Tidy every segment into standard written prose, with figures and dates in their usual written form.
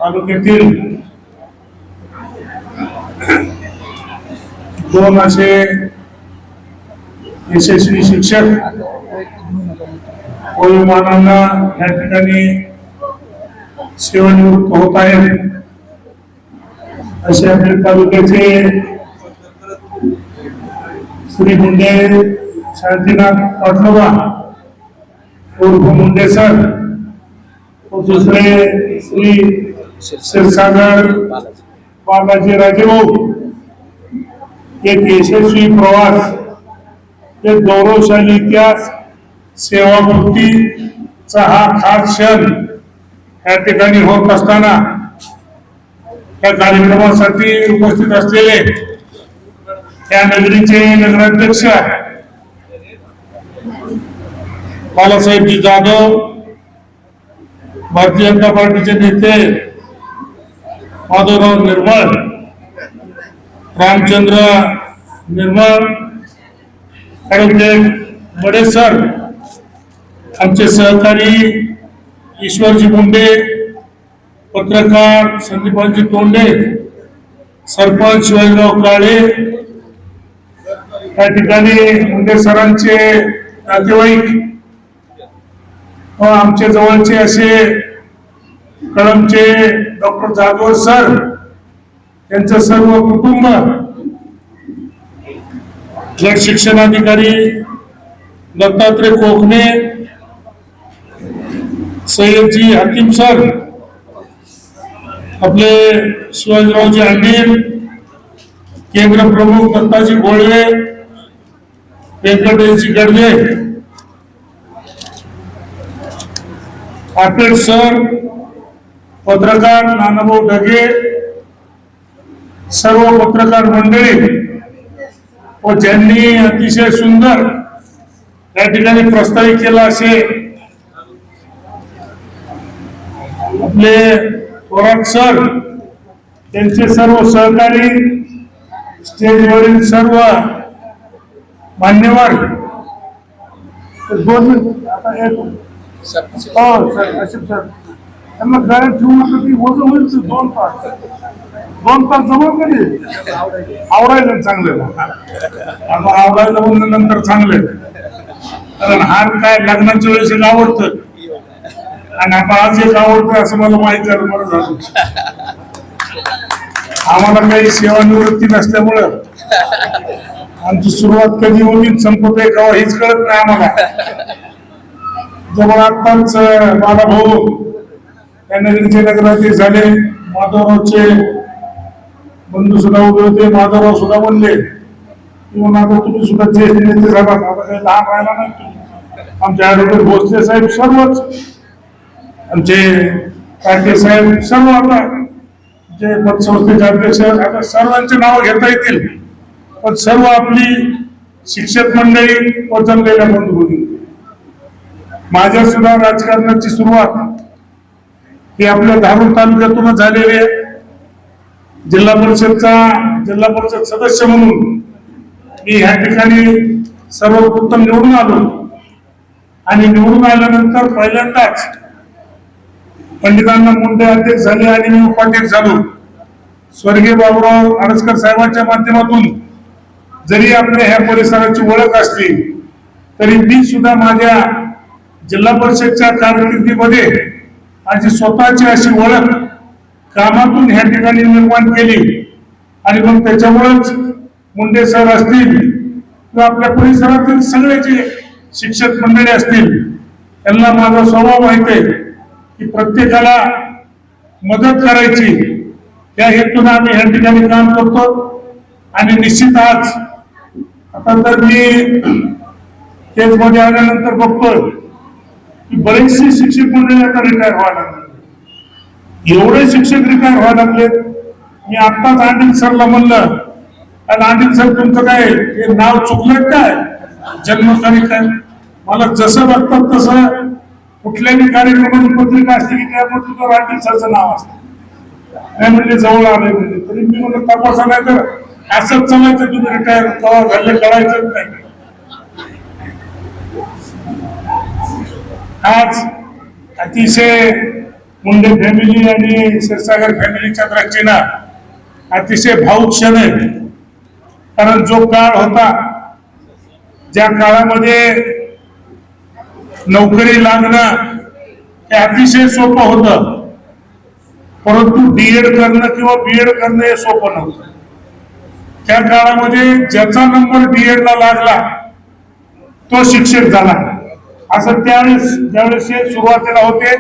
तालुक्यातील दोन असे यशस्वी शिक्षक वयोमानांना या ठिकाणी सेवानिवृत्त होत आहेत असे आपल्या तालुक्याचे श्री मुंडे शांतीनाथ पाटलोबा उर्फ मुंडे सर व दुसरे श्री क्षीरसागर बालाजी राजेभाऊ एक यशस्वी प्रवास एक गौरवशाली इतिहास सेवावृत्तीचा हा खास क्षण या ठिकाणी होत असताना या कार्यक्रमासाठी उपस्थित असलेले या नगरीचे नगराध्यक्ष बालासाहेबजी जाधव, भारतीय जनता पार्टीचे नेते माधवराव निर्मळ, रामचंद्र निर्मळ, ॲडव्होकेट बडे सर, आमचे सहकारी ईश्वरजी मुंडे, पत्रकार संदीपानजी तोंडे, सरपंच शिवाजीराव काळे, या ठिकाणी मुंडे सरांचे नातेवाईक व आमचे जवळचे असे कळमचे डॉक्टर जाधव सर यांचं सर्व कुटुंब, गट शिक्षणाधिकारी दत्तात्रय कोकणे, सय्यदजी हाकीम सर, आपले शिवाजीरावजी अंडील, केंद्र प्रमुख दत्ताजी गोळवे, व्यंकटेशजी गडगे, आपेट सर, पत्रकार नानाभाऊ ढगे, सर्व पत्रकार मंडळी व ज्यांनी अतिशय सुंदर या ठिकाणी प्रस्तावित केला असे आपले थोरात सर, त्यांचे सर्व सहकारी, स्टेजवरील सर्व मान्यवर, दोन त्यांना गाड्या ठेवून वजन होईल 2 तास 2 तास जमा कधी आवडायला चांगलं आवडायला म्हणल्यानंतर चांगलं, कारण हार काय लग्नाच्या वेळेस एक आवडतं आणि आता आज एक आवडतं असं मला माहिती झालं. बरं झालं, आम्हाला काही सेवानिवृत्ती नसल्यामुळं आमची सुरुवात कधी होईल संपत आहे का हेच कळत नाही आम्हाला. जवळ आताच माझा भाऊ या नगरीचे नगराध्यक्ष झाले, माधवरावचे बंधू सुद्धा उभे होते, माधवराव सुद्धा बनले, म्हणून आता तुम्ही सुद्धा ज्येष्ठ नेते झाला, आता काही लहान राहिला नाही तुम्ही. आमचे ॲडव्होकेट भोसले साहेब सर्वच, आमचे काटे साहेब सर्व, आता जे पतसंस्थेचे अध्यक्ष आता सर्वांचे नाव घेता येतील, पण सर्व आपली शिक्षक मंडळी व जमलेल्या बंधू भगिनी. माझ्या सुद्धा राजकारणाची सुरुवात ही आपल्या धारूर तालुक्यातूनच झालेली आहे. जिल्हा परिषद सदस्य म्हणून मी ह्या ठिकाणी सर्वप्रथम निवडून आलो आणि निवडून आल्यानंतर पहिल्यांदाच पंडितांना मुंडे अध्यक्ष झाले आणि मी उपाध्यक्ष झालो. स्वर्गीय बाबूराव आडसकर साहेबांच्या माध्यमातून जरी आपल्या ह्या परिसराची ओळख असली तरी मी सुद्धा माझ्या जिल्हा परिषदच्या कारकिर्दीमध्ये माझी स्वतःची अशी ओळख कामातून ह्या ठिकाणी निर्माण केली आणि मग त्याच्यामुळेच मुंडे सर असतील किंवा आपल्या परिसरातील सगळे जे शिक्षक मंडळी असतील त्यांना माझा स्वभाव माहिती आहे की प्रत्येकाला मदत करायची या हेतून आम्ही ह्या ठिकाणी काम करतो. आणि निश्चित आज आता तर मी केजमध्ये आल्यानंतर बघतोय की बरेचसे शिक्षक मंडळी आता रिटायर व्हायला लागले, एवढे शिक्षक रिटायर व्हायला लागलेत. मी आत्ताच अंडील सरला म्हणलं, आणि अंडील सर तुमचं काय हे नाव चुकलं काय, जन्मतारीख काय? मला जसं बघतात तसं कुठल्याही कार्यक्रमाची पत्रिका असते की त्यामध्ये तुझं अंडील सरचं नाव असतं. नाही म्हणजे जवळ आलंय म्हणजे, तरी मी म्हणलं तपासा, नाही तर असंच चालायचं तुम्ही रिटायर कवा झाले कळायचंच नाही. आज अतिशय मुंडे फॅमिली आणि क्षीरसागर फॅमिलीच्या दृष्टीनं अतिशय भावुक क्षण आहे. कारण जो काळ होता, ज्या काळामध्ये नोकरी लागणं हे अतिशय सोपं होतं, परंतु डीएड करणं किंवा बीएड करणं हे सोपं नव्हतं. त्या काळामध्ये ज्याचा नंबर डीएडला लागला तो शिक्षक झाला, असं ज्यावेळेस हे सुरुवातीला होते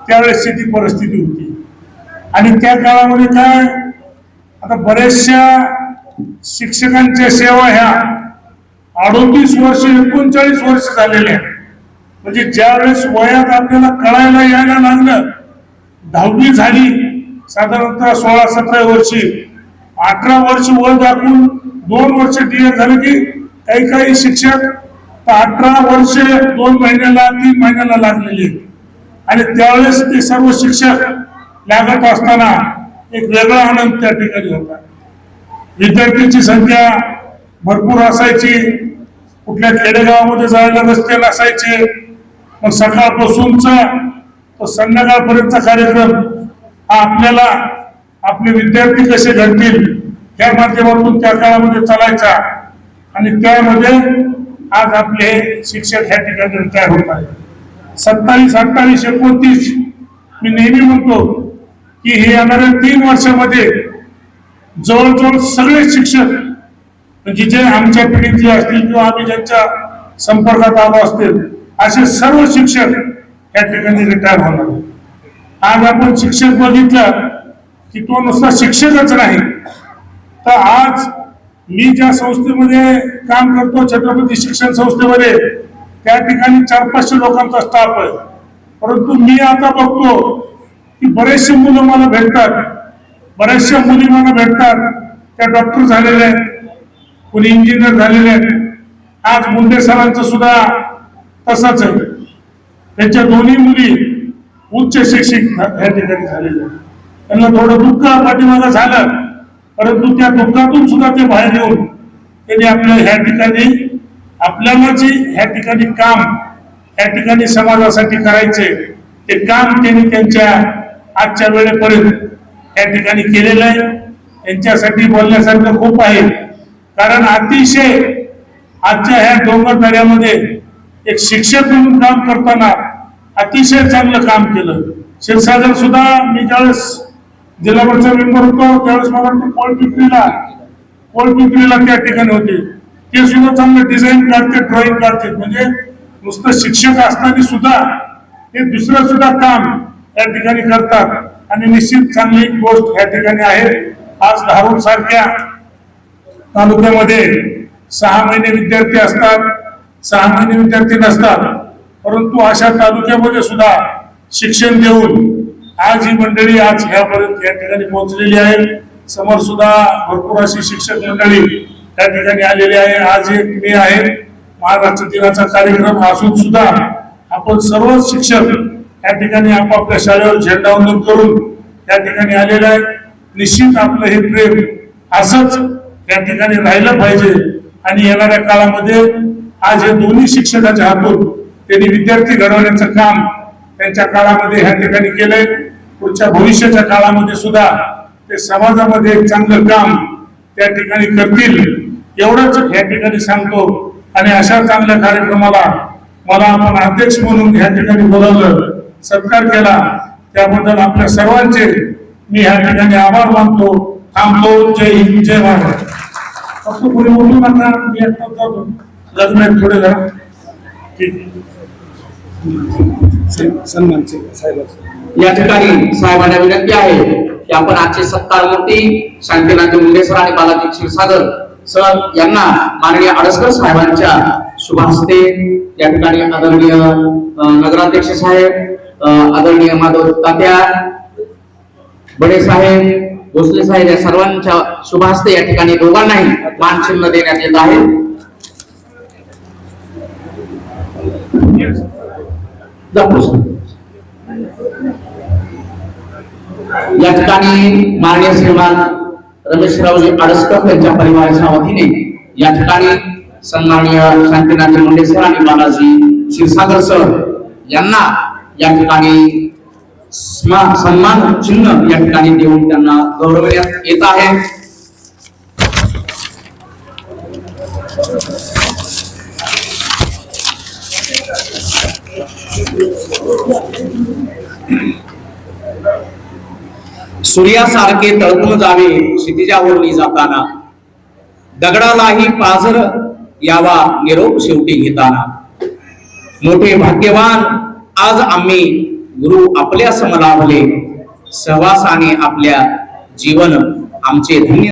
त्यावेळेसची ती परिस्थिती होती. आणि त्या काळामध्ये काय, आता बऱ्याचशा शिक्षकांच्या सेवा ह्या 38 वर्ष 39 वर्ष झालेल्या. म्हणजे ज्यावेळेस वयात आपल्याला कळायला यायला लागलं, 10वी झाली साधारणतः 16-17 वर्षी, 18 वर्ष वय दाखवून 2 वर्ष डीएड झालं की काही शिक्षक 18 वर्ष 2 महिन्याला 3 महिन्याला लागलेले. आणि त्यावेळेस ते सर्व शिक्षक लागत असताना एक वेगळा आनंद त्या ठिकाणी होता. विद्यार्थ्यांची संख्या भरपूर असायची, कुठल्या खेडेगावामध्ये जायला रस्ते नसायचे. मग सकाळपासूनचा तो संध्याकाळपर्यंतचा कार्यक्रम हा आपल्याला आपले विद्यार्थी कसे घडतील या माध्यमातून त्या काळामध्ये चालायचा. आणि त्यामध्ये आज आपले शिक्षक ह्या ठिकाणी रिटायर होत आहेत. 27, 28, 29 मी नेहमी म्हणतो की हे येणाऱ्या 3 वर्षामध्ये जवळजवळ सगळे शिक्षक, म्हणजे जे आमच्या पिढीतले असतील किंवा आम्ही ज्यांच्या संपर्कात आलो असतील, असे सर्व शिक्षक या ठिकाणी रिटायर होणार. आज आपण शिक्षक बघितलं की तो नुसता शिक्षकच नाही, तर आज मी ज्या संस्थेमध्ये काम करतो, छत्रपती शिक्षण संस्थेमध्ये, त्या ठिकाणी 400-500 लोकांचा स्टाफ आहे. परंतु मी आता बघतो की बरेचसे मुलं मला भेटतात, बऱ्याचशा मुली मला भेटतात, त्या डॉक्टर झालेल्या आहेत, कोणी इंजिनियर झालेले आहेत. आज मुंडे सरांचं सुद्धा तसंच आहे. त्यांच्या दोन्ही मुली उच्च शिक्षित या ठिकाणी झालेले आहेत. त्यांना थोडं दुःख पाठीमागं झालं, परंतु त्या दुःखातून सुद्धा ते बाहेर येऊन त्यांनी आपल्या ह्या ठिकाणी आपल्याला जे ह्या ठिकाणी काम ह्या ठिकाणी समाजासाठी करायचे ते काम त्यांनी त्यांच्या आजच्या वेळेपर्यंत या ठिकाणी केलेलं आहे. त्यांच्यासाठी बोलण्यासारखं खूप आहे. कारण अतिशय आजच्या ह्या डोंगरदऱ्यामध्ये एक शिक्षक म्हणून काम करताना अतिशय चांगलं काम केलं. क्षीरसागर सुद्धा मी ज्यावेळेस जिल्हावरचा मेंबर होतो त्यावेळेस मला वाटतं कोळपिंपरीला त्या ठिकाणी होते. ते सुद्धा चांगलं डिझाईन काढते, ड्रॉइंग काढते. म्हणजे नुसतं शिक्षक असताना सुद्धा ते दुसरं सुद्धा काम या ठिकाणी करतात. आणि निश्चित चांगली गोष्ट या ठिकाणी आहे. आज धारूर सारख्या तालुक्यामध्ये 6 महिने विद्यार्थी असतात, 6 महिने विद्यार्थी नसतात, परंतु अशा तालुक्यामध्ये सुद्धा शिक्षण देऊन आज ही मंडळी आज ह्यापर्यंत या ठिकाणी पोहोचलेली आहे. समोर सुद्धा भरपूर अशी शिक्षक मंडळी त्या ठिकाणी आलेली आहे. आज 1 मे आहे, महाराष्ट्र दिनाचा कार्यक्रम असून सुद्धा आपण सर्व शिक्षक या ठिकाणी आपापल्या शाळेवर झेंडावंदन करून या ठिकाणी आलेलं आहे. निश्चित आपलं हे प्रेम असंच या ठिकाणी राहिलं पाहिजे. आणि येणाऱ्या काळामध्ये आज हे दोन्ही शिक्षकाच्या हातून त्यांनी विद्यार्थी घडवण्याचं काम त्यांच्या काळामध्ये ह्या ठिकाणी केलंय. पुढच्या भविष्याच्या काळामध्ये सुद्धा ते समाजामध्ये एक चांगलं काम त्या ठिकाणी करतील एवढंच या ठिकाणी सांगतो. आणि अशा चांगल्या कार्यक्रमाला मला आपण अध्यक्ष म्हणून या ठिकाणी बोलावलं, सत्कार केला, त्याबद्दल आपल्या सर्वांचे मी या ठिकाणी आभार मानतो. थांबतो. जय हिंद, जय महाराष्ट्र. फक्त पुढे बोलू नका, मी एकटाच जातो. लग्न आहे थोडे जरा सन्मान या ठिकाणी साहेबांना विनंती आहे की आपण आजचे सत्कार मूर्ती शांतीनाथ मुंडे सर आणि बालाजी क्षीरसागर सर यांना माननीय आडसकर साहेबांच्या शुभ हस्ते या ठिकाणी आदरणीय नगराध्यक्ष साहेब, आदरणीय माधव तात्या, बडे साहेब, भोसले साहेब या सर्वांच्या शुभ हस्ते या ठिकाणी दोघांनाही मानचिन्ह देण्यात येत आहे. या ठिकाणी माननीय श्रीमान रमेशरावजी आडसकर यांच्या परिवाराच्या वतीने या ठिकाणी सन्माननीय शांतीनाथ मुंडे सर आणि बालाजी क्षीरसागर सर यांना या ठिकाणी सन्मान चिन्ह या ठिकाणी देऊन त्यांना गौरवण्यात येत आहे. सूर्यासारखे तळपून जावे क्षितिजावरून जाताना, दगडालाही पाझर यावा निरोप शेवटी घेताना. मोठे भाग्यवान आज आम्ही गुरु आपल्या समलाभले, सहवासाने आपल्या जीवन आमचे धन्य